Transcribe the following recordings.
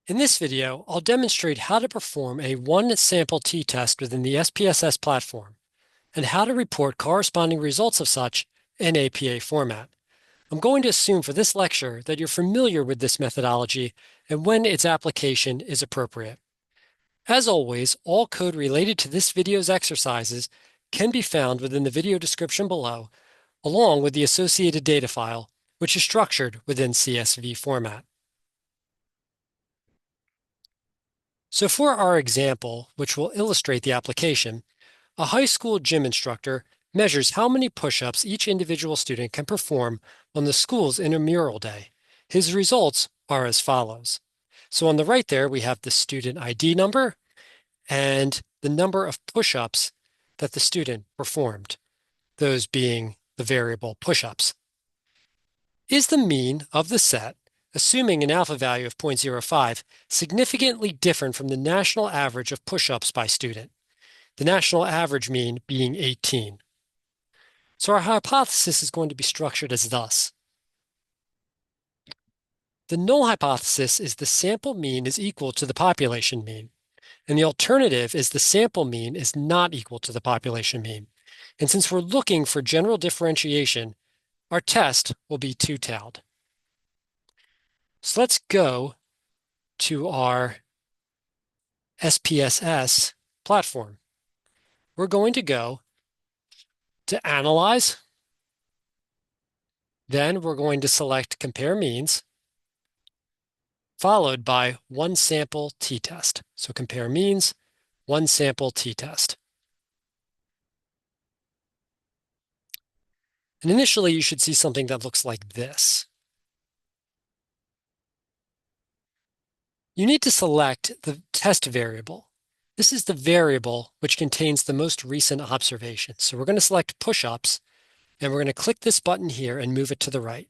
In this video, I'll demonstrate how to perform a one-sample t-test within the SPSS platform and how to report corresponding results of such in APA format. I'm going to assume for this lecture that you're familiar with this methodology and when its application is appropriate. As always, all code related to this video's exercises can be found within the video description below, along with the associated data file, which is structured within CSV format. So for our example, which will illustrate the application, a high school gym instructor measures how many push-ups each individual student can perform on the school's intramural day. His results are as follows. So on the right there, we have the student ID number and the number of push-ups that the student performed, those being the variable push-ups. Is the mean of the set, assuming an alpha value of 0.05, significantly different from the national average of push-ups by student, the national average mean being 18. So our hypothesis is going to be structured as thus. The null hypothesis is the sample mean is equal to the population mean, and the alternative is the sample mean is not equal to the population mean. And since we're looking for general differentiation, our test will be two-tailed. So let's go to our SPSS platform. We're going to go to Analyze. Then we're going to select Compare Means, followed by One Sample t-test. So Compare Means, One Sample t-test. And initially, you should see something that looks like this. You need to select the test variable. This is the variable which contains the most recent observations. So we're going to select push-ups, and we're going to click this button here and move it to the right.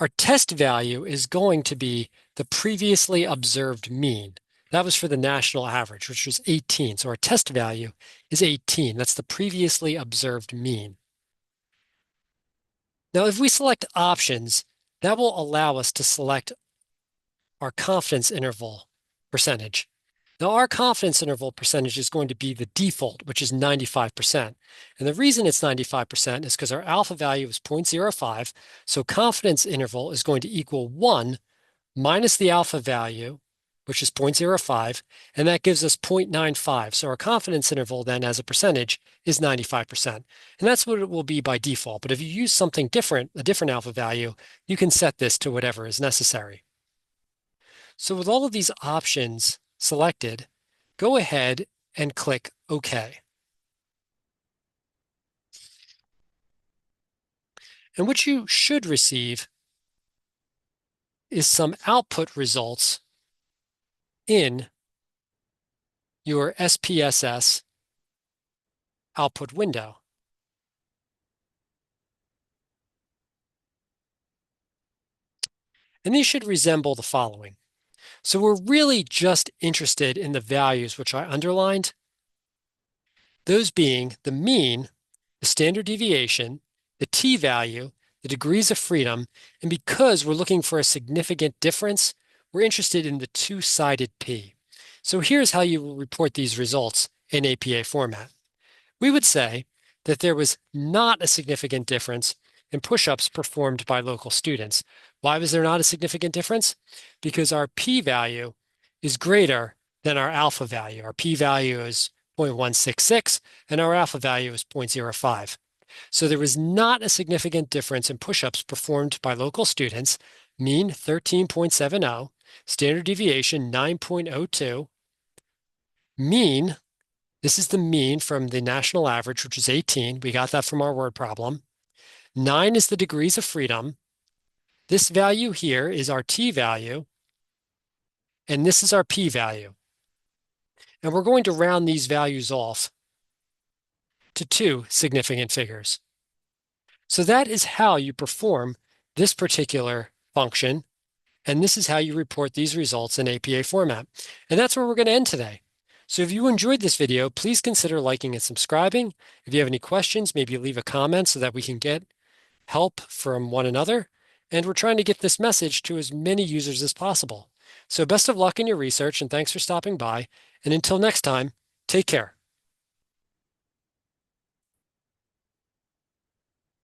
Our test value is going to be the previously observed mean. That was for the national average, which was 18. So our test value is 18. That's the previously observed mean. Now, if we select options, that will allow us to select our confidence interval percentage. Now, our confidence interval percentage is going to be the default, which is 95%. And the reason it's 95% is because our alpha value is 0.05. So confidence interval is going to equal 1 minus the alpha value, which is 0.05, and that gives us 0.95. So our confidence interval then as a percentage is 95%. And that's what it will be by default. But if you use something different, a different alpha value, you can set this to whatever is necessary. So with all of these options selected, go ahead and click OK. And what you should receive is some output results in your SPSS output window. And these should resemble the following. So we're really just interested in the values which I underlined, those being the mean, the standard deviation, the t-value, the degrees of freedom, and because we're looking for a significant difference, we're interested in the two-sided p. So here's how you will report these results in APA format. We would say that there was not a significant difference in push-ups performed by local students. Why was there not a significant difference? Because our p-value is greater than our alpha value. Our p-value is 0.166, and our alpha value is 0.05. So there was not a significant difference in push-ups performed by local students, mean 13.70, standard deviation 9.02, mean, this is the mean from the national average, which is 18. We got that from our word problem. 9 is the degrees of freedom. This value here is our t-value, and this is our p-value. And we're going to round these values off to 2 significant figures. So that is how you perform this particular function, and this is how you report these results in APA format. And that's where we're going to end today. So if you enjoyed this video, please consider liking and subscribing. If you have any questions, maybe leave a comment so that we can get help from one another. And we're trying to get this message to as many users as possible. So best of luck in your research and thanks for stopping by. And until next time, take care.